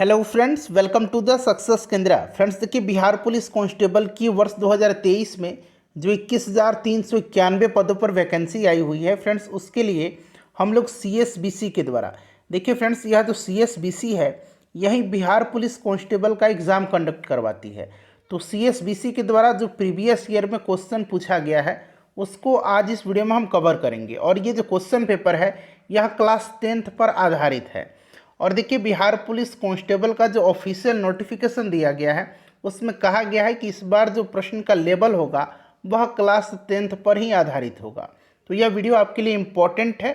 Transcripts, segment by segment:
Hello friends, welcome to the success Kendra. Friends देखिए, Bihar police constable की वर्ष 2023 में जो 21,391 पदों पर वैकेंसी आई हुई है फ्रेंड्स, उसके लिए हम लोग CSBC के द्वारा देखिए फ्रेंड्स, यह जो CSBC है यही बिहार पुलिस कांस्टेबल का एग्ज़ाम कंडक्ट करवाती है। तो CSBC के द्वारा जो प्रीवियस ईयर में क्वेश्चन पूछा गया है उसको आज इस वीडियो में हम कवर करेंगे। और ये जो क्वेश्चन पेपर है यह क्लास 10th पर आधारित है। और देखिए, बिहार पुलिस कांस्टेबल का जो ऑफिशियल नोटिफिकेशन दिया गया है उसमें कहा गया है कि इस बार जो प्रश्न का लेवल होगा वह क्लास 10th पर ही आधारित होगा। तो यह वीडियो आपके लिए इम्पोर्टेंट है,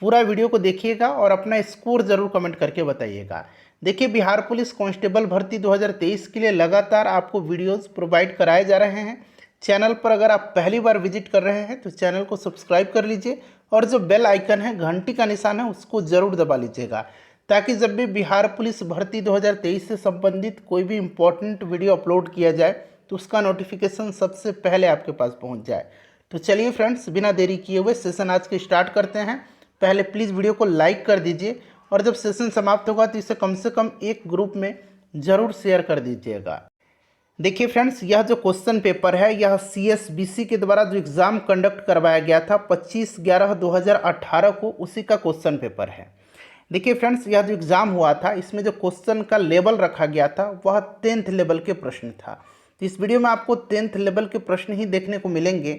पूरा वीडियो को देखिएगा और अपना स्कोर ज़रूर कमेंट करके बताइएगा। देखिए, बिहार पुलिस कांस्टेबल भर्ती 2023 के लिए लगातार आपको वीडियोस प्रोवाइड कराए जा रहे हैं। चैनल पर अगर आप पहली बार विजिट कर रहे हैं तो चैनल को सब्सक्राइब कर लीजिए और जो बेल आइकन है, घंटी का निशान है, उसको ज़रूर दबा लीजिएगा, ताकि जब भी बिहार पुलिस भर्ती 2023 से संबंधित कोई भी इम्पोर्टेंट वीडियो अपलोड किया जाए तो उसका नोटिफिकेशन सबसे पहले आपके पास पहुंच जाए। तो चलिए फ्रेंड्स, बिना देरी किए हुए सेशन आज के स्टार्ट करते हैं। पहले प्लीज़ वीडियो को लाइक कर दीजिए और जब सेशन समाप्त होगा तो इसे कम से कम एक ग्रुप में ज़रूर शेयर कर दीजिएगा। देखिए फ्रेंड्स, यह जो क्वेश्चन पेपर है यह CSBC के द्वारा जो एग्ज़ाम कंडक्ट करवाया गया था 25/11/2018 को, उसी का क्वेश्चन पेपर है। देखिए फ्रेंड्स, यह जो एग्ज़ाम हुआ था इसमें जो क्वेश्चन का लेवल रखा गया था वह 10th लेवल के प्रश्न था। तो इस वीडियो में आपको 10th लेवल के प्रश्न ही देखने को मिलेंगे।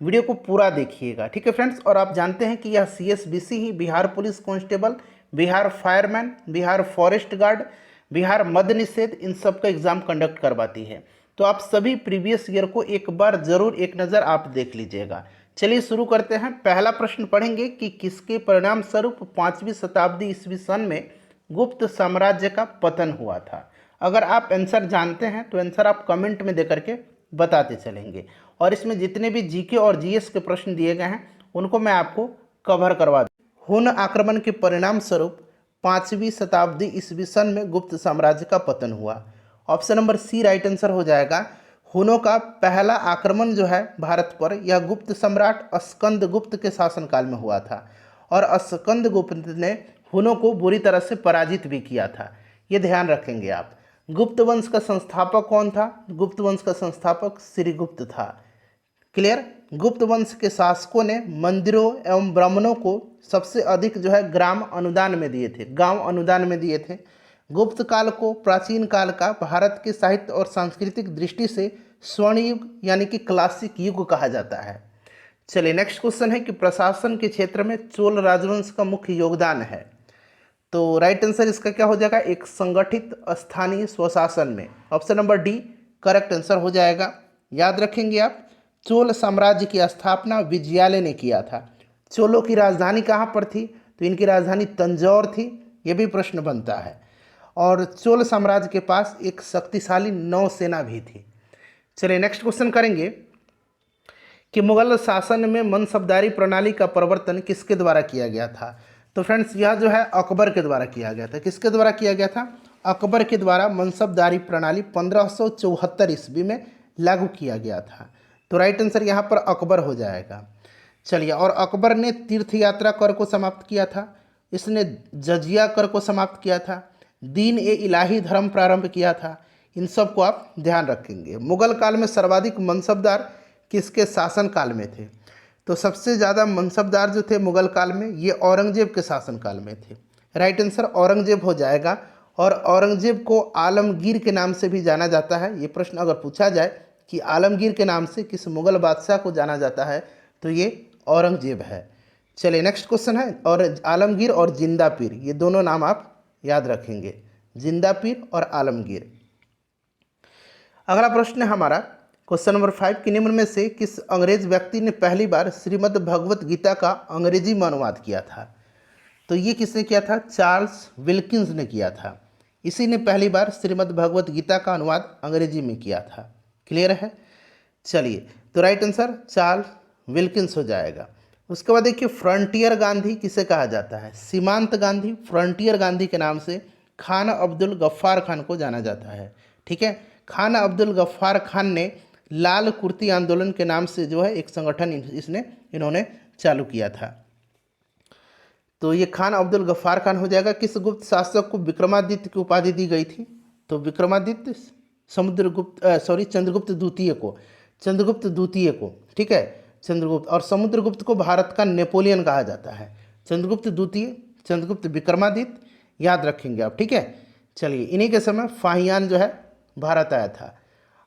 वीडियो को पूरा देखिएगा, ठीक है फ्रेंड्स। और आप जानते हैं कि यह CSBC ही Bihar police constable, Bihar fireman, Bihar forest guard, Bihar मद्य निषेध, इन सब का एग्ज़ाम कंडक्ट करवाती है। तो आप सभी प्रीवियस ईयर को एक बार ज़रूर एक नज़र आप देख लीजिएगा। चलिए शुरू करते हैं। पहला प्रश्न पढ़ेंगे कि किसके परिणाम स्वरूप 5वीं शताब्दी ईस्वी सन में गुप्त साम्राज्य का पतन हुआ था। अगर आप आंसर जानते हैं तो आंसर आप कमेंट में दे करके बताते चलेंगे। और इसमें जितने भी जीके और जीएस के प्रश्न दिए गए हैं उनको मैं आपको कवर करवा दूँ। हुन आक्रमण के परिणाम स्वरूप 5वीं शताब्दी ईस्वी सन में गुप्त साम्राज्य का पतन हुआ। Option number C right answer हो जाएगा। हुनों का पहला आक्रमण जो है भारत पर, यह गुप्त सम्राट स्कंदगुप्त के शासनकाल में हुआ था और स्कंदगुप्त ने हुनों को बुरी तरह से पराजित भी किया था। ये ध्यान रखेंगे आप। गुप्त वंश का संस्थापक कौन था? गुप्त वंश का संस्थापक श्रीगुप्त था। क्लियर। गुप्त वंश के शासकों ने मंदिरों एवं ब्राह्मणों को सबसे अधिक जो है ग्राम अनुदान में दिए थे, गांव अनुदान में दिए थे। गुप्त काल को प्राचीन काल का भारत के साहित्य और सांस्कृतिक दृष्टि से स्वर्ण युग यानी कि क्लासिक युग कहा जाता है। चलिए नेक्स्ट क्वेश्चन है कि प्रशासन के क्षेत्र में चोल राजवंश का मुख्य योगदान है। तो राइट आंसर इसका क्या हो जाएगा? एक संगठित स्थानीय स्वशासन में। Option number D correct answer हो जाएगा। याद रखेंगे आप, चोल साम्राज्य की स्थापना विजयालय ने किया था। चोलों की राजधानी कहाँ पर थी? तो इनकी राजधानी तंजौर थी। ये भी प्रश्न बनता है। और चोल साम्राज्य के पास एक शक्तिशाली नौसेना भी थी। चलिए नेक्स्ट क्वेश्चन करेंगे कि मुगल शासन में मनसबदारी प्रणाली का प्रवर्तन किसके द्वारा किया गया था। तो फ्रेंड्स, यह जो है अकबर के द्वारा किया गया था। किसके द्वारा किया गया था? अकबर के द्वारा मनसबदारी प्रणाली 1574 ईस्वी में लागू किया गया था। तो राइट आंसर यहाँ पर अकबर हो जाएगा। चलिए, और अकबर ने तीर्थ यात्रा कर को समाप्त किया था, इसने जजिया कर को समाप्त किया था, दीन ए इलाही धर्म प्रारंभ किया था। इन सब को आप ध्यान रखेंगे। मुगल काल में सर्वाधिक मनसबदार किसके शासन काल में थे? तो सबसे ज़्यादा मनसबदार जो थे मुगल काल में, ये औरंगजेब के शासन काल में थे। राइट आंसर औरंगजेब हो जाएगा। और औरंगजेब को आलमगीर के नाम से भी जाना जाता है। ये प्रश्न अगर पूछा जाए कि आलमगीर के नाम से किस मुगल बादशाह को जाना जाता है तो ये औरंगजेब है। चलिए नेक्स्ट क्वेश्चन है, और आलमगीर और जिंदा पीर, ये दोनों नाम आप याद रखेंगे, जिंदा पीर और आलमगीर। अगला प्रश्न है हमारा क्वेश्चन नंबर 5 कि निम्न में से किस अंग्रेज व्यक्ति ने पहली बार श्रीमद् भगवत गीता का अंग्रेजी में अनुवाद किया था। तो ये किसने किया था? चार्ल्स विल्किंस ने किया था। इसी ने पहली बार श्रीमद् भगवत गीता का अनुवाद अंग्रेजी में किया था। क्लियर है। चलिए, तो राइट आंसर चार्ल्स विल्किंस हो जाएगा। उसके बाद देखिए, फ्रंटियर गांधी किसे कहा जाता है? सीमांत गांधी, फ्रंटियर गांधी के नाम से खान अब्दुल गफ्फार खान को जाना जाता है। ठीक है। खान अब्दुल गफ्फार खान ने लाल कुर्ती आंदोलन के नाम से जो है एक संगठन इन्होंने चालू किया था। तो ये खान अब्दुल गफ्फार खान हो जाएगा। किस गुप्त शासक को विक्रमादित्य की उपाधि दी गई थी? तो विक्रमादित्य चंद्रगुप्त द्वितीय को, चंद्रगुप्त द्वितीय को, ठीक है, चंद्रगुप्त। और समुद्रगुप्त को भारत का नेपोलियन कहा जाता है। चंद्रगुप्त द्वितीय, चंद्रगुप्त विक्रमादित्य, याद रखेंगे आप, ठीक है। चलिए, इन्हीं के समय फाहियान जो है भारत आया था।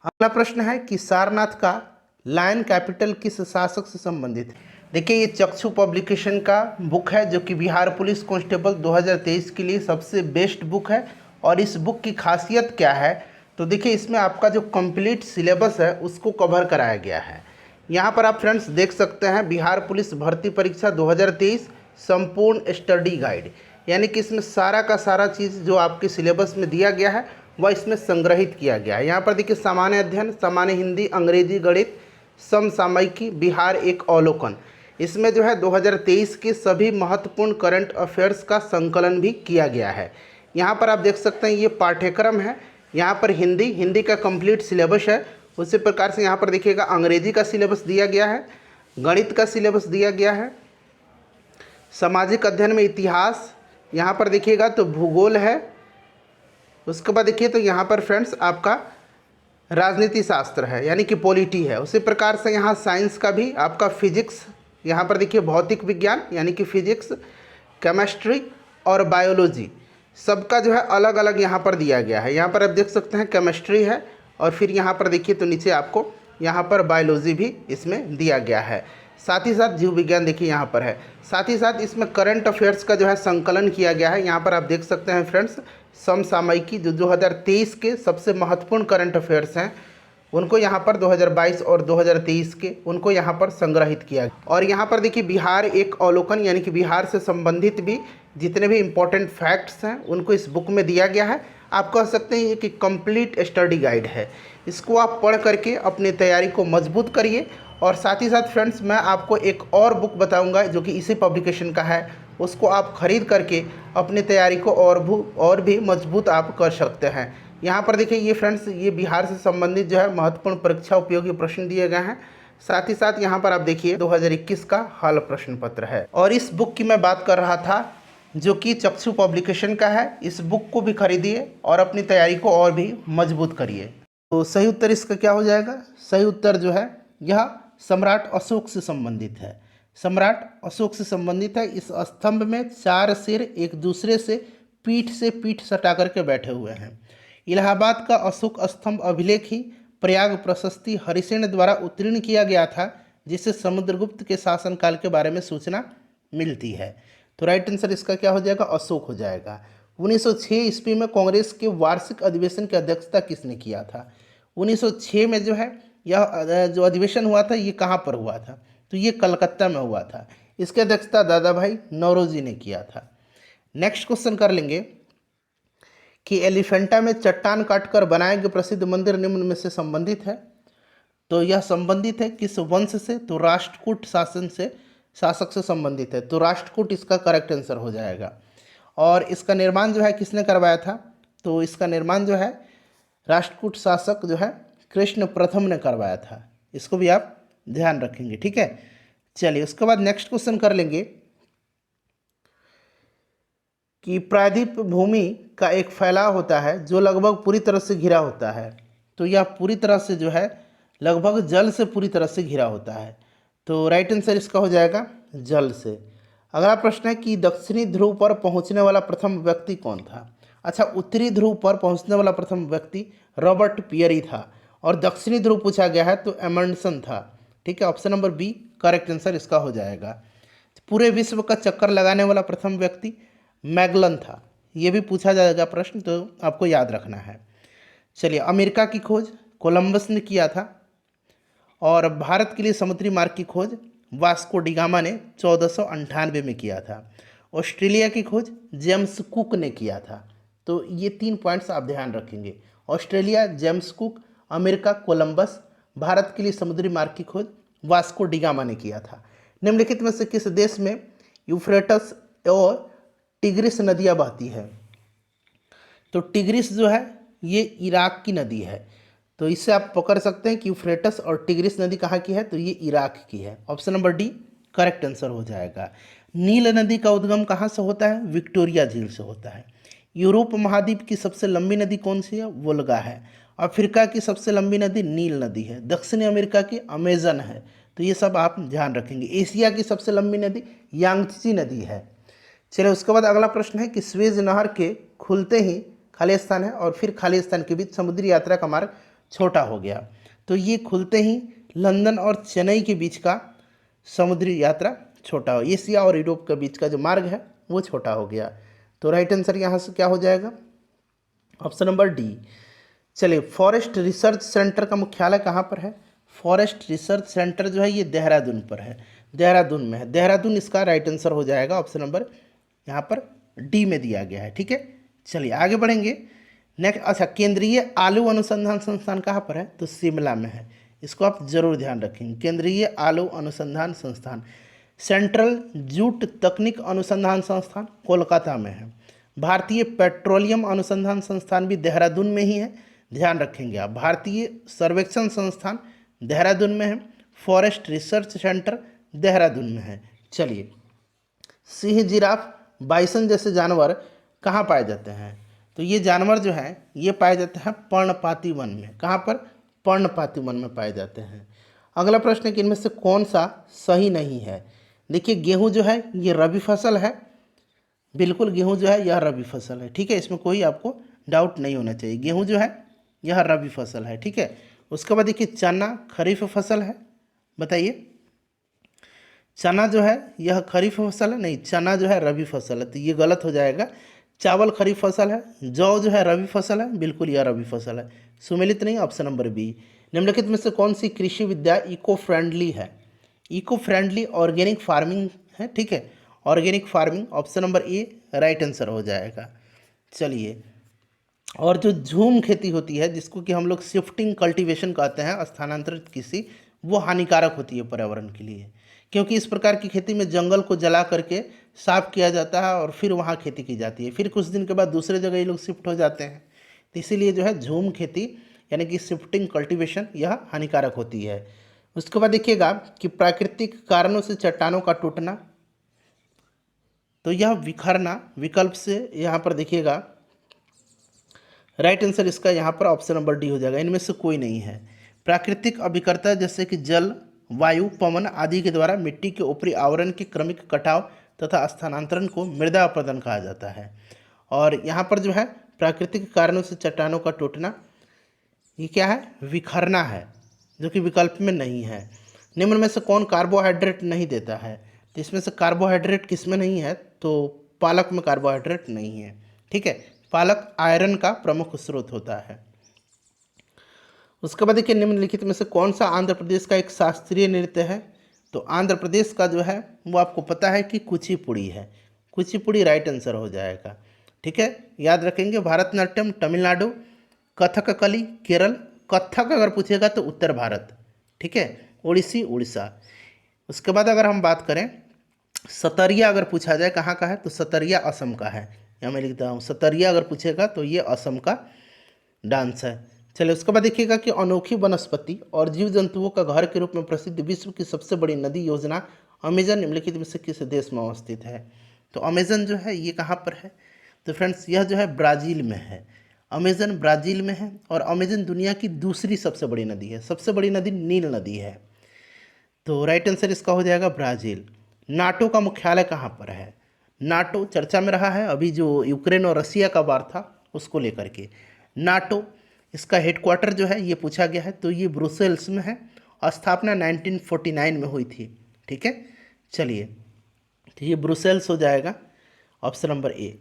अगला प्रश्न है कि सारनाथ का लायन कैपिटल किस शासक से संबंधित है? देखिए, ये चक्षु पब्लिकेशन का बुक है जो कि बिहार पुलिस कांस्टेबल 2023 के लिए सबसे बेस्ट बुक है। और इस बुक की खासियत क्या है? तो देखिए, इसमें आपका जो कंप्लीट सिलेबस है उसको कवर कराया गया है। यहाँ पर आप फ्रेंड्स देख सकते हैं बिहार पुलिस भर्ती परीक्षा 2023 संपूर्ण स्टडी गाइड, यानी कि इसमें सारा का सारा चीज़ जो आपके सिलेबस में दिया गया है वह इसमें संग्रहित किया गया है। यहाँ पर देखिए, सामान्य अध्ययन, सामान्य हिंदी, अंग्रेजी, गणित, समसामयिकी, बिहार एक अवलोकन, इसमें जो है 2023 के सभी महत्वपूर्ण करंट अफेयर्स का संकलन भी किया गया है। यहाँ पर आप देख सकते हैं ये पाठ्यक्रम है। यहाँ पर हिंदी का कंप्लीट सिलेबस है। उसी प्रकार से यहाँ पर देखिएगा अंग्रेजी का सिलेबस दिया गया है, गणित का सिलेबस दिया गया है, सामाजिक अध्ययन में इतिहास, यहाँ पर देखिएगा तो भूगोल है। उसके बाद देखिए तो यहाँ पर फ्रेंड्स आपका राजनीति शास्त्र है, यानी कि पॉलिटी है। उसी प्रकार से यहाँ साइंस का भी आपका फिजिक्स, यहाँ पर देखिए भौतिक विज्ञान यानी कि फिजिक्स, केमिस्ट्री और बायोलॉजी, सबका जो है अलग अलग यहाँ पर दिया गया है। यहाँ पर आप देख सकते हैं केमिस्ट्री है, और फिर यहाँ पर देखिए तो नीचे आपको यहाँ पर बायोलॉजी भी इसमें दिया गया है। साथ ही साथ जीव विज्ञान देखिए यहाँ पर है। साथ ही साथ इसमें करंट अफेयर्स का जो है संकलन किया गया है। यहाँ पर आप देख सकते हैं फ्रेंड्स समसामयिकी जो 2023 के सबसे महत्वपूर्ण करंट अफेयर्स हैं उनको यहाँ पर 2022 और 2023 के उनको यहाँ पर संग्रहित किया गया। और यहाँ पर देखिए बिहार एक अवलोकन, यानी कि बिहार से संबंधित भी जितने भी इम्पोर्टेंट फैक्ट्स हैं उनको इस बुक में दिया गया है। आप कह सकते हैं ये कि कंप्लीट स्टडी गाइड है। इसको आप पढ़ करके अपनी तैयारी को मजबूत करिए। और साथ ही साथ फ्रेंड्स मैं आपको एक और बुक बताऊंगा जो कि इसी पब्लिकेशन का है, उसको आप खरीद करके अपनी तैयारी को और भी मजबूत आप कर सकते हैं। यहाँ पर देखिए ये फ्रेंड्स ये बिहार से संबंधित जो है महत्वपूर्ण परीक्षा उपयोगी प्रश्न दिए गए हैं। साथ ही साथ यहाँ पर आप देखिए 2021 का हल प्रश्न पत्र है। और इस बुक की मैं बात कर रहा था जो कि चक्षु पब्लिकेशन का है। इस बुक को भी खरीदिए और अपनी तैयारी को और भी मजबूत करिए। तो सही उत्तर इसका क्या हो जाएगा? सही उत्तर जो है यह सम्राट अशोक से संबंधित है। सम्राट अशोक से संबंधित है। इस स्तंभ में 4 शेर एक दूसरे से पीठ सटा करके बैठे हुए हैं। इलाहाबाद का अशोक स्तंभ अभिलेख ही प्रयाग प्रशस्ति हरिसेन द्वारा उत्तीर्ण किया गया था, जिससे समुद्रगुप्त के शासनकाल के बारे में सूचना मिलती है। तो राइट आंसर इसका क्या हो जाएगा? अशोक हो जाएगा। 1906 ईस्वी में कांग्रेस के वार्षिक अधिवेशन की अध्यक्षता किसने किया था? 1906 में जो है यह जो अधिवेशन हुआ था ये कहाँ पर हुआ था? तो ये कलकत्ता में हुआ था। इसकी अध्यक्षता दादा भाई नौरोजी ने किया था। नेक्स्ट क्वेश्चन कर लेंगे कि एलिफेंटा में चट्टान काटकर बनाए गए प्रसिद्ध मंदिर निम्न में से संबंधित है। तो यह संबंधित है किस वंश से? तो राष्ट्रकूट शासक से संबंधित है। तो राष्ट्रकूट इसका करेक्ट आंसर हो जाएगा। और इसका निर्माण जो है किसने करवाया था? तो इसका निर्माण जो है राष्ट्रकूट शासक जो है कृष्ण प्रथम ने करवाया था। इसको भी आप ध्यान रखेंगे, ठीक है। चलिए उसके बाद नेक्स्ट क्वेश्चन कर लेंगे कि प्रायद्वीप भूमि का एक फैलाव होता है जो लगभग पूरी तरह से घिरा होता है। तो यह पूरी तरह से जो है लगभग जल से पूरी तरह से घिरा होता है। तो राइट आंसर इसका हो जाएगा जल से। अगला प्रश्न है कि दक्षिणी ध्रुव पर पहुंचने वाला प्रथम व्यक्ति कौन था? अच्छा, उत्तरी ध्रुव पर पहुंचने वाला प्रथम व्यक्ति रॉबर्ट पियरी था। और दक्षिणी ध्रुव पूछा गया है तो एमंडसन था, ठीक है। Option number B correct answer इसका हो जाएगा। पूरे विश्व का चक्कर लगाने वाला प्रथम व्यक्ति मैगलन था। ये भी पूछा जाएगा प्रश्न, तो आपको याद रखना है। चलिए, अमेरिका की खोज कोलंबस ने किया था। और भारत के लिए समुद्री मार्ग की खोज वास्को डिगामा ने 1498 में किया था। ऑस्ट्रेलिया की खोज जेम्स कुक ने किया था। तो ये 3 पॉइंट्स आप ध्यान रखेंगे। Australia James cook, America Columbus, Bharat के लिए समुद्री मार्ग की खोज वास्को डिगामा ने किया था। निम्नलिखित में से किस देश में यूफ्रेटस और टिग्रिस नदियाँ बहती है? तो टिग्रिस जो है ये इराक की नदी है। तो इससे आप पकड़ सकते हैं कि यूफ्रेटस और टिग्रिस नदी कहाँ की है? तो ये इराक की है। Option number D correct answer हो जाएगा। नील नदी का उद्गम कहाँ से होता है? विक्टोरिया झील से होता है। यूरोप महाद्वीप की सबसे लंबी नदी कौन सी है? वोल्गा है। अफ्रीका की सबसे लंबी नदी नील नदी है। दक्षिणी अमेरिका की अमेजन है। तो ये सब आप ध्यान रखेंगे। एशिया की सबसे लंबी नदी यांगत्से नदी है। चलिए, उसके बाद अगला प्रश्न है कि स्वेज नहर के खुलते ही खालिस्तान है और फिर खालिस्तान के बीच समुद्री यात्रा का मार्ग छोटा हो गया। तो ये खुलते ही लंदन और चेन्नई के बीच का समुद्री यात्रा छोटा हो, एशिया और यूरोप के बीच का जो मार्ग है वो छोटा हो गया। तो राइट आंसर यहाँ से क्या हो जाएगा? Option number D. चलिए, फॉरेस्ट रिसर्च सेंटर का मुख्यालय कहाँ पर है? फॉरेस्ट रिसर्च सेंटर जो है ये देहरादून पर है, देहरादून में है। देहरादून इसका राइट आंसर हो जाएगा। ऑप्शन नंबर यहाँ पर डी में दिया गया है। ठीक है, चलिए आगे बढ़ेंगे। नेक्स्ट, अच्छा, केंद्रीय आलू अनुसंधान संस्थान कहाँ पर है? तो शिमला में है। इसको आप जरूर ध्यान रखेंगे, केंद्रीय आलू अनुसंधान संस्थान। सेंट्रल जूट तकनीक अनुसंधान संस्थान कोलकाता में है। भारतीय पेट्रोलियम अनुसंधान संस्थान भी देहरादून में ही है, ध्यान रखेंगे आप। भारतीय सर्वेक्षण संस्थान देहरादून में है। फॉरेस्ट रिसर्च सेंटर देहरादून में है। चलिए, सिंह, जिराफ, बाइसन जैसे जानवर कहाँ पाए जाते हैं? तो ये जानवर जो हैं ये पाए जाते हैं पर्णपाती वन में। कहाँ पर? पर्णपाती वन में पाए जाते हैं। अगला प्रश्न है कि इनमें से कौन सा सही नहीं है? देखिए, गेहूं जो है ये रबी फसल है। बिल्कुल, गेहूं जो है यह रबी फसल है। ठीक है, इसमें कोई आपको डाउट नहीं होना चाहिए। गेहूं जो है यह रबी फसल है। ठीक है, उसके बाद देखिए, चना खरीफ फसल है। बताइए, चना जो है यह खरीफ फसल है? नहीं, चना जो है रबी फसल है, तो ये गलत हो जाएगा। चावल खरीफ फसल है। जौ जो है रबी फसल है। बिल्कुल, यह रबी फसल है। सुमेलित नहीं, ऑप्शन नंबर बी। निम्नलिखित में से कौन सी कृषि विद्या इको फ्रेंडली है? इको फ्रेंडली ऑर्गेनिक फार्मिंग है। ठीक है, ऑर्गेनिक फार्मिंग, ऑप्शन नंबर ए राइट आंसर हो जाएगा। चलिए, और जो झूम खेती होती है जिसको कि हम लोग शिफ्टिंग कल्टीवेशन कहते हैं, स्थानांतरित कृषि, वो हानिकारक होती है पर्यावरण के लिए, क्योंकि इस प्रकार की खेती में जंगल को जला करके साफ किया जाता है और फिर वहाँ खेती की जाती है। फिर कुछ दिन के बाद दूसरे जगह ये लोग शिफ्ट हो जाते हैं। तो इसीलिए जो है झूम खेती यानी कि शिफ्टिंग कल्टीवेशन यह हानिकारक होती है। उसके बाद देखिएगा कि प्राकृतिक कारणों से चट्टानों का टूटना, तो यह विखरना विकल्प से यहाँ पर देखिएगा राइट आंसर इसका यहाँ पर ऑप्शन नंबर डी हो जाएगा। इनमें से कोई नहीं है। प्राकृतिक अभिकर्ता जैसे कि जल, वायु, पवन आदि के द्वारा मिट्टी के ऊपरी आवरण के क्रमिक कटाव तथा स्थानांतरण को मृदा अपरदन कहा जाता है। और यहाँ पर जो है प्राकृतिक कारणों से चट्टानों का टूटना, ये क्या है? विखरना है, जो कि विकल्प में नहीं है। निम्न में से कौन कार्बोहाइड्रेट नहीं देता है? तो इसमें से कार्बोहाइड्रेट किस में नहीं है? तो पालक में कार्बोहाइड्रेट नहीं है। ठीक है, पालक आयरन का प्रमुख स्रोत होता है। उसके बाद देखिए, निम्नलिखित में से कौन सा आंध्र प्रदेश का एक शास्त्रीय नृत्य है? तो आंध्र प्रदेश का जो है वो आपको पता है कि कुचिपुड़ी है। कुचिपुड़ी राइट आंसर हो जाएगा। ठीक है, याद रखेंगे। भारतनाट्यम तमिलनाडु, कथकली केरल, कथक अगर पूछेगा तो उत्तर भारत। ठीक है, ओडिसी उड़ीसा। उसके बाद अगर हम बात करें सतरिया, अगर पूछा जाए कहाँ का है, तो सतरिया असम का है। यहाँ मैं लिखता हूँ सतरिया, अगर पूछेगा तो ये असम का डांस है। चलिए, उसके बाद देखिएगा कि अनोखी वनस्पति और जीव जंतुओं का घर के रूप में प्रसिद्ध विश्व की सबसे बड़ी नदी योजना अमेजन निम्नलिखित में से किस देश में अवस्थित है? तो अमेजन जो है ये कहाँ पर है? तो फ्रेंड्स, यह जो है ब्राज़ील में है। अमेजन ब्राज़ील में है और अमेजन दुनिया की दूसरी सबसे बड़ी नदी है। सबसे बड़ी नदी नील नदी है। तो राइट आंसर इसका हो जाएगा ब्राज़ील। नाटो का मुख्यालय कहाँ पर है? नाटो चर्चा में रहा है अभी, जो यूक्रेन और रसिया का वार था उसको लेकर के। नाटो, इसका हेडक्वार्टर जो है ये पूछा गया है, तो ये ब्रुसेल्स में है। स्थापना 1949 में हुई थी। ठीक है, चलिए, तो ये ब्रुसेल्स हो जाएगा, ऑप्शन नंबर ए।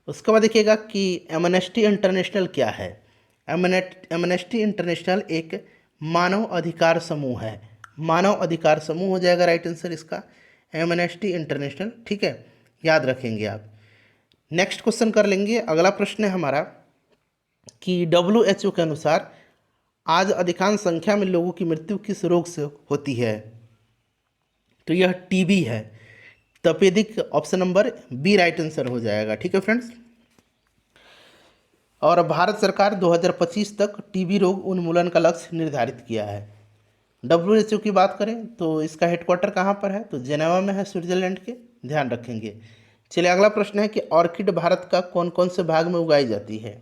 उसके बाद देखिएगा कि एमनेस्टी इंटरनेशनल क्या है? एमनेस्टी इंटरनेशनल एक मानव अधिकार समूह है। मानव अधिकार समूह हो जाएगा राइट आंसर इसका, एमनेस्टी इंटरनेशनल। ठीक है, याद रखेंगे आप। नेक्स्ट क्वेश्चन कर लेंगे। अगला प्रश्न है हमारा कि WHO के अनुसार आज अधिकांश संख्या में लोगों की मृत्यु किस रोग से होती है? तो यह टीबी है, तपेदिक, option number B right answer हो जाएगा। ठीक है फ्रेंड्स, और भारत सरकार 2025 तक टीबी रोग उन्मूलन का लक्ष्य निर्धारित किया है। WHO की बात करें तो इसका हेडक्वार्टर कहाँ पर है? तो जेनेवा में है, स्विट्जरलैंड के। ध्यान रखेंगे। चलिए अगला प्रश्न है कि ऑर्किड भारत का कौन कौन से भाग में उगाई जाती है।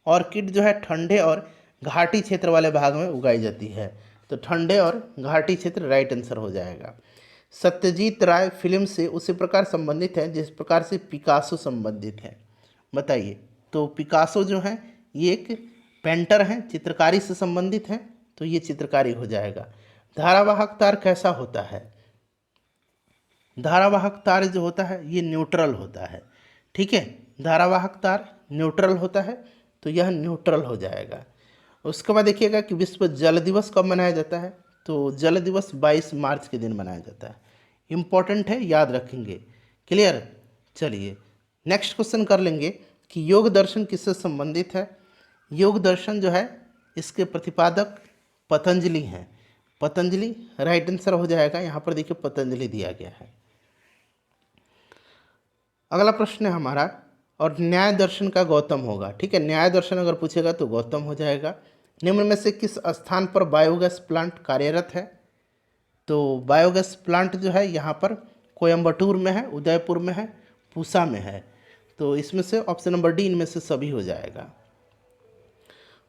ऑर्किड जो है ठंडे और घाटी क्षेत्र वाले भाग में उगाई जाती है, तो ठंडे और घाटी क्षेत्र राइट आंसर हो जाएगा। सत्यजीत राय फिल्म से उसी प्रकार संबंधित है जिस प्रकार से पिकासो संबंधित है, बताइए। तो पिकासो जो है ये एक पेंटर हैं, चित्रकारी से संबंधित हैं, तो ये चित्रकारी हो जाएगा। धारावाहक तार कैसा होता है। धारावाहक तार जो होता है ये न्यूट्रल होता है, ठीक है। धारावाहक तार न्यूट्रल होता है, तो यह न्यूट्रल हो जाएगा। उसके बाद देखिएगा कि विश्व जल दिवस कब मनाया जाता है। तो जल दिवस 22 मार्च के दिन मनाया जाता है। इम्पॉर्टेंट है, याद रखेंगे। क्लियर। चलिए नेक्स्ट क्वेश्चन कर लेंगे कि योग दर्शन किससे संबंधित है। योग दर्शन जो है इसके प्रतिपादक पतंजलि हैं। पतंजलि राइट आंसर हो जाएगा। यहाँ पर देखिए पतंजलि दिया गया है। अगला प्रश्न है हमारा, और न्याय दर्शन का गौतम होगा, ठीक है। न्याय दर्शन अगर पूछेगा तो गौतम हो जाएगा। निम्न में से किस स्थान पर बायोगैस प्लांट कार्यरत है। तो बायोगैस प्लांट जो है यहाँ पर कोयम्बटूर में है, उदयपुर में है, पूसा में है। तो इसमें से ऑप्शन नंबर डी इनमें से सभी हो जाएगा।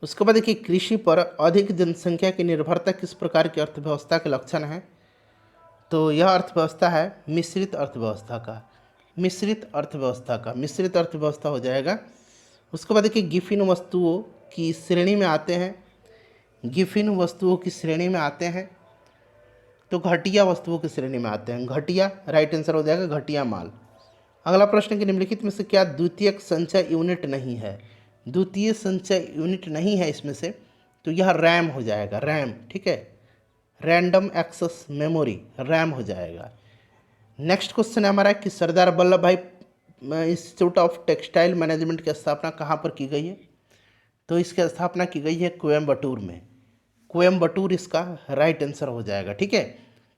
उसके बाद देखिए कृषि पर अधिक जनसंख्या की निर्भरता किस प्रकार की अर्थव्यवस्था के लक्षण है। तो यह अर्थव्यवस्था है मिश्रित अर्थव्यवस्था का। मिश्रित अर्थव्यवस्था का, मिश्रित अर्थव्यवस्था हो जाएगा। उसके बाद देखिए गिफिन वस्तुओं की श्रेणी में आते हैं। गिफिन वस्तुओं की श्रेणी में आते हैं, तो घटिया वस्तुओं की श्रेणी में आते हैं। घटिया राइट आंसर हो जाएगा, घटिया माल। अगला प्रश्न कि निम्नलिखित में से क्या द्वितीयक संचय यूनिट नहीं है। द्वितीय संचय यूनिट नहीं है इसमें से, तो यह रैम हो जाएगा, रैम, ठीक है। रैंडम एक्सेस मेमोरी, रैम हो जाएगा। नेक्स्ट क्वेश्चन है हमारा कि सरदार वल्लभ भाई इंस्टीट्यूट ऑफ टेक्सटाइल मैनेजमेंट की स्थापना कहाँ पर की गई है। तो इसकी स्थापना की गई है कोयम्बटूर में। कोयम्बटूर इसका राइट आंसर हो जाएगा, ठीक है।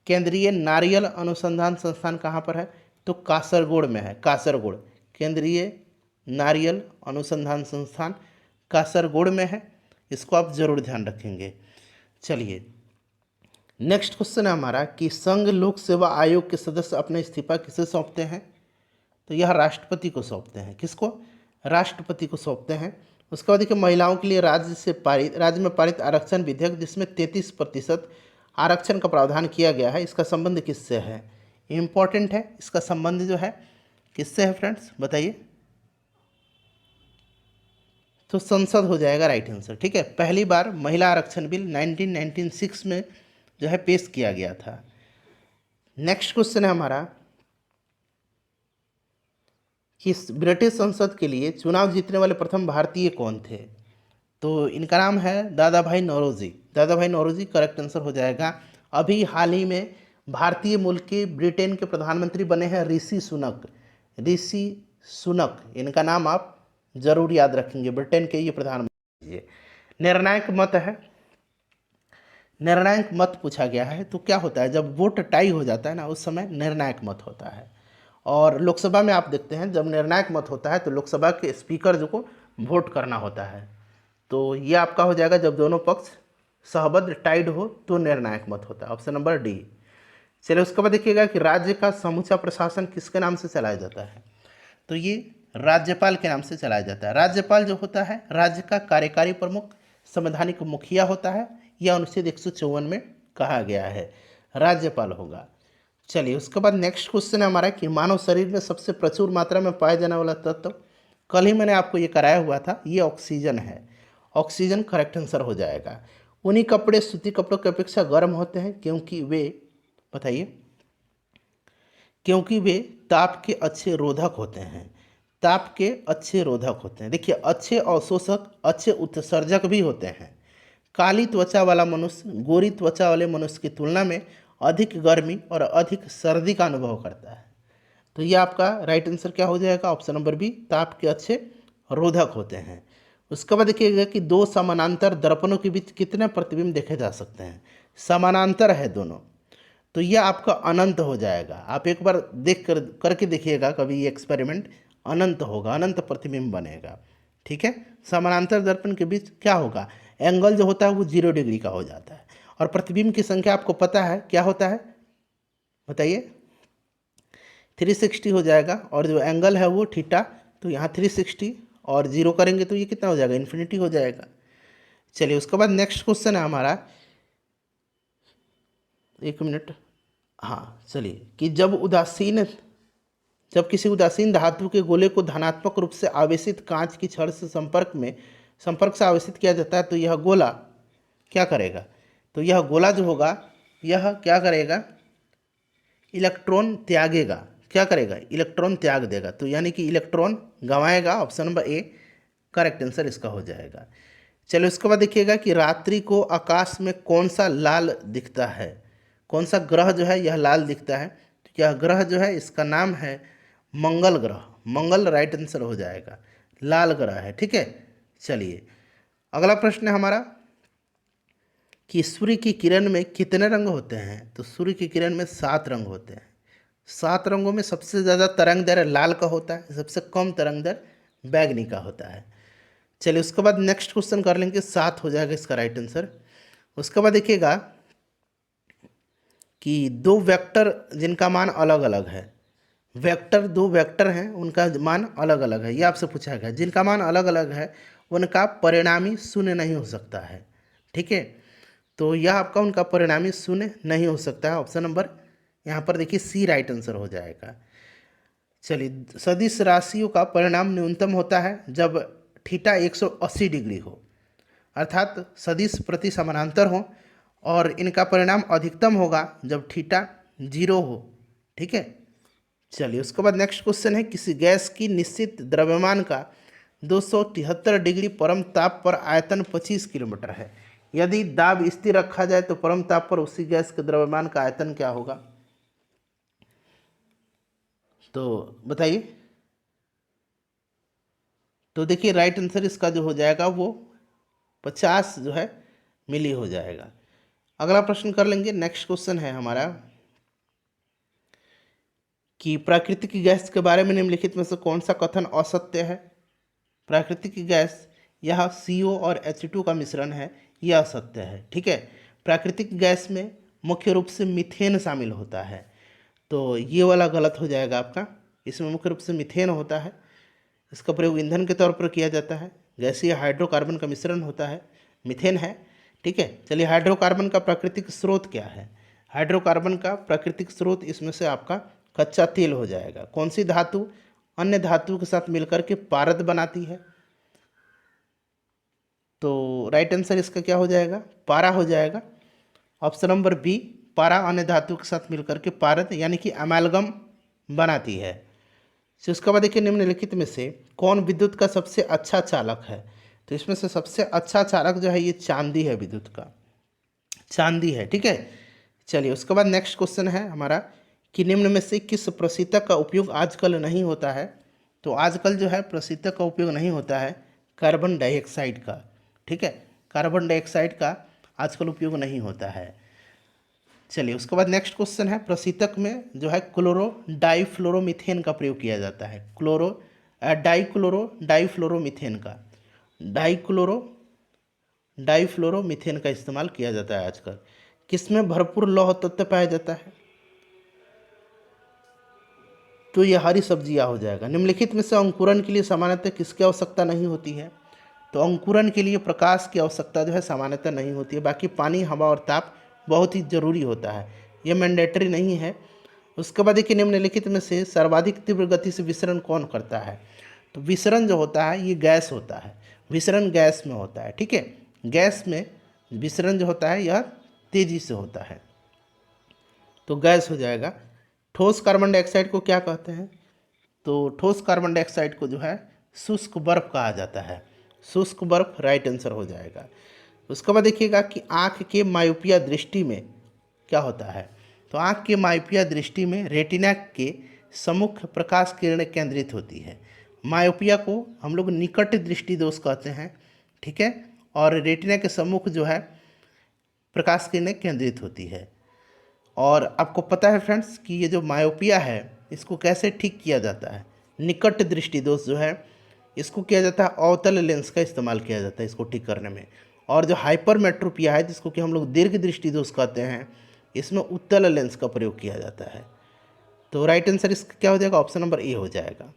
केंद्रीय नारियल अनुसंधान संस्थान कहाँ पर है। तो कासरगोड में है, कासरगोड। केंद्रीय नारियल अनुसंधान संस्थान कासरगोड में है। इसको आप जरूर ध्यान रखेंगे। चलिए नेक्स्ट क्वेश्चन है हमारा कि संघ लोक सेवा आयोग के सदस्य अपने इस्तीफा किसे सौंपते हैं। तो यह राष्ट्रपति को सौंपते हैं। किसको। राष्ट्रपति को सौंपते हैं। उसके बाद देखिए महिलाओं के लिए राज्य में पारित आरक्षण विधेयक जिसमें 33% आरक्षण का प्रावधान किया गया है, इसका संबंध किससे है। इम्पॉर्टेंट है, इसका संबंध जो है किससे है फ्रेंड्स, बताइए। तो संसद हो जाएगा राइट आंसर, ठीक है। पहली बार महिला आरक्षण बिल 1996 में जो है पेश किया गया था। नेक्स्ट क्वेश्चन है हमारा कि ब्रिटिश संसद के लिए चुनाव जीतने वाले प्रथम भारतीय कौन थे। तो इनका नाम है दादा भाई नौरोजी। दादा भाई नौरोजी करेक्ट आंसर हो जाएगा। अभी हाल ही में भारतीय मूल के ब्रिटेन के प्रधानमंत्री बने हैं ऋषि सुनक। ऋषि सुनक, इनका नाम आप जरूर याद रखेंगे। ब्रिटेन के ये प्रधानमंत्री। निर्णायक मत है, निर्णायक मत पूछा गया है। तो क्या होता है जब वोट टाई हो जाता है ना, उस समय निर्णायक मत होता है। और लोकसभा में आप देखते हैं जब निर्णायक मत होता है तो लोकसभा के स्पीकर जो को वोट करना होता है। तो ये आपका हो जाएगा जब दोनों पक्ष सहबद्ध टाइड हो तो निर्णायक मत होता है, ऑप्शन नंबर डी। चलिए उसके बाद देखिएगा कि राज्य का समूचा प्रशासन किसके नाम से चलाया जाता है। तो ये राज्यपाल के नाम से चलाया जाता है। राज्यपाल जो होता है राज्य का कार्यकारी प्रमुख, संवैधानिक मुखिया होता है। यह अनुच्छेद 154 में कहा गया है, राज्यपाल होगा। चलिए उसके बाद नेक्स्ट क्वेश्चन है हमारा कि मानव शरीर में सबसे प्रचुर मात्रा में पाया जाने वाला तत्व। कल ही मैंने आपको ये कराया हुआ था, ये ऑक्सीजन है। ऑक्सीजन करेक्ट आंसर हो जाएगा। ऊनी कपड़े सूती कपड़ों की अपेक्षा गर्म होते हैं क्योंकि वे, बताइए, क्योंकि वे ताप के अच्छे रोधक होते हैं। ताप के अच्छे रोधक होते हैं। देखिए अच्छे अवशोषक, अच्छे उत्सर्जक भी होते हैं। काली त्वचा वाला मनुष्य गोरी त्वचा वाले मनुष्य की तुलना में अधिक गर्मी और अधिक सर्दी का अनुभव करता है। तो ये आपका राइट आंसर क्या हो जाएगा, ऑप्शन नंबर बी, ताप के अच्छे रोधक होते हैं। उसके बाद देखिएगा कि दो समानांतर दर्पणों के बीच कितने प्रतिबिंब देखे जा सकते हैं। समानांतर है दोनों, तो यह आपका अनंत हो जाएगा। आप एक बार देख कर करके देखिएगा कभी ये एक्सपेरिमेंट, अनंत होगा, अनंत प्रतिबिंब बनेगा, ठीक है। समानांतर दर्पण के बीच क्या होगा, एंगल जो होता है वो 0 डिग्री का हो जाता है। और प्रतिबिंब की संख्या आपको पता है क्या होता है, बताइए 360 हो जाएगा, और जो एंगल है वो थीटा, तो यहाँ 360 और 0 करेंगे तो ये कितना हो जाएगा, इन्फिनिटी हो जाएगा। चलिए उसके बाद नेक्स्ट क्वेश्चन है हमारा, एक मिनट, हाँ चलिए, कि जब किसी उदासीन धातु के गोले को धनात्मक रूप से आवेशित कांच की छड़ से संपर्क से आवेशित किया जाता है तो यह गोला क्या करेगा, तो यह गोला जो होगा यह क्या करेगा, इलेक्ट्रॉन त्यागेगा। क्या करेगा, इलेक्ट्रॉन त्याग देगा, तो यानी कि इलेक्ट्रॉन गंवाएगा। Option number A correct answer इसका हो जाएगा। चलिए उसके बाद देखिएगा कि रात्रि को आकाश में कौन सा लाल दिखता है, कौन सा ग्रह जो है यह लाल दिखता है, तो यह ग्रह जो है इसका नाम है मंगल ग्रह। मंगल राइट आंसर हो जाएगा, लाल ग्रह है। ठीक है, चलिए अगला प्रश्न है हमारा कि सूर्य की किरण में कितने रंग होते हैं, तो सूर्य की किरण में 7 रंग होते हैं। 7 रंगों में सबसे ज़्यादा तरंगदैर्घ्य लाल का होता है, सबसे कम तरंगदैर्घ्य बैगनी का होता है। चलिए उसके बाद नेक्स्ट क्वेश्चन कर लेंगे, 7 हो जाएगा इसका राइट आंसर। उसके बाद देखिएगा कि 2 वेक्टर जिनका मान अलग अलग है, दो वेक्टर हैं उनका मान अलग अलग है, ये आपसे पूछा गया। जिनका मान अलग अलग है उनका परिणामी शून्य नहीं हो सकता है। ठीक है, तो यह आपका उनका परिणामी शून्य नहीं हो सकता है। ऑप्शन नंबर यहाँ पर देखिए सी राइट आंसर हो जाएगा। चलिए सदिश राशियों का परिणाम न्यूनतम होता है जब थीटा 180 डिग्री हो, अर्थात सदिश प्रति समानांतर हो, और इनका परिणाम अधिकतम होगा जब थीटा 0 हो। ठीक है, चलिए उसके बाद नेक्स्ट क्वेश्चन है, किसी गैस की निश्चित द्रव्यमान का 273 डिग्री परम ताप पर आयतन 25 किलोमीटर है। यदि दाब स्थिर रखा जाए तो परम ताप पर उसी गैस के द्रव्यमान का आयतन क्या होगा, तो बताइए। तो देखिए राइट आंसर इसका जो हो जाएगा वो 50 जो है मिली हो जाएगा। अगला प्रश्न कर लेंगे, नेक्स्ट क्वेश्चन है हमारा कि प्राकृतिक गैस के बारे में निम्नलिखित में से कौन सा कथन असत्य है। प्राकृतिक गैस यह CO और H2 का मिश्रण है, यह असत्य है। ठीक है, प्राकृतिक गैस में मुख्य रूप से मीथेन शामिल होता है, तो ये वाला गलत हो जाएगा आपका। इसमें मुख्य रूप से मीथेन होता है, इसका प्रयोग ईंधन के तौर पर किया जाता है। गैसीय हाइड्रोकार्बन का मिश्रण होता है, मीथेन है। ठीक है, चलिए हाइड्रोकार्बन का प्राकृतिक स्रोत क्या है। हाइड्रोकार्बन का प्राकृतिक स्रोत इसमें से आपका कच्चा तेल हो जाएगा। कौन सी धातु अन्य धातु के साथ मिलकर के पारद बनाती है, तो राइट आंसर इसका क्या हो जाएगा, पारा हो जाएगा। ऑप्शन नंबर बी, पारा अन्य धातु के साथ मिलकर के पारद यानी कि अमेलगम बनाती है। तो उसके बाद देखिए निम्नलिखित में से कौन विद्युत का सबसे अच्छा चालक है, तो इसमें से सबसे अच्छा चालक जो है ये चांदी है, विद्युत का चांदी है। ठीक है, चलिए उसके बाद नेक्स्ट क्वेश्चन है हमारा कि निम्न में से किस प्रशीतक का उपयोग आजकल नहीं होता है, तो आजकल जो है प्रशीतक का उपयोग नहीं होता है कार्बन डाइऑक्साइड का। ठीक है, कार्बन डाइऑक्साइड का आजकल उपयोग नहीं होता है। चलिए उसके बाद नेक्स्ट क्वेश्चन है, प्रशीतक में जो है क्लोरो डाइफ्लोरोमीथेन का प्रयोग किया जाता है। डाइफ्लोरोमीथेन का डाइफ्लोरोमीथेन का इस्तेमाल किया जाता है आजकल। किसमें भरपूर लौह तत्व पाया जाता है, तो ये हरी सब्जियां हो जाएगा। निम्नलिखित में से अंकुरन के लिए सामान्यतः किसकी आवश्यकता नहीं होती है, तो अंकुरन के लिए प्रकाश की आवश्यकता जो है सामान्यतः नहीं होती है। बाकी पानी, हवा और ताप बहुत ही जरूरी होता है, ये मैंडेटरी नहीं है। उसके बाद देखिए निम्नलिखित में से सर्वाधिक तीव्र गति से विसरण कौन करता है, तो विसरण जो होता है ये गैस होता है, विसरण गैस में होता है। ठीक है, गैस में विसरण जो होता है यह तेजी से होता है, तो गैस हो जाएगा। ठोस कार्बन डाइऑक्साइड को क्या कहते हैं, तो ठोस कार्बन डाइऑक्साइड को जो है शुष्क बर्फ कहा जाता है, शुष्क बर्फ राइट आंसर हो जाएगा। उसके बाद देखिएगा कि आँख के मायोपिया दृष्टि में क्या होता है, तो आँख के मायोपिया दृष्टि में रेटिना के सम्मुख प्रकाश किरणें केंद्रित होती है। मायोपिया को हम लोग निकट दृष्टि दोष कहते हैं। ठीक है, और रेटिना के सम्मुख जो है प्रकाश किरणें केंद्रित होती है। और आपको पता है फ्रेंड्स कि ये जो मायोपिया है इसको कैसे ठीक किया जाता है, निकट दृष्टि दोष जो है इसको किया जाता है अवतल लेंस का इस्तेमाल किया जाता है इसको ठीक करने में। और जो हाइपरमेट्रोपिया है जिसको कि हम लोग दीर्घ दृष्टि दोष कहते हैं, इसमें उत्तल लेंस का प्रयोग किया जाता है। तो राइट आंसर इसका क्या हो जाएगा, ऑप्शन नंबर ए हो जाएगा।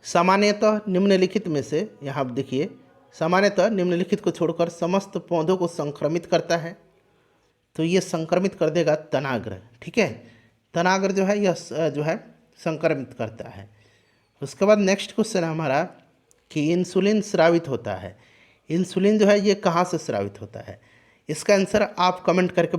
सामान्यतः निम्नलिखित में से, यहाँ आप देखिए, सामान्यतः निम्नलिखित को छोड़कर समस्त पौधों को संक्रमित करता है, तो ये संक्रमित कर देगा तनाग्र। ठीक है, तनाग्र जो है यह जो है संक्रमित करता है। उसके बाद नेक्स्ट क्वेश्चन है हमारा कि इंसुलिन स्रावित होता है। इंसुलिन जो है ये कहाँ से स्रावित होता है, इसका आंसर आप कमेंट करके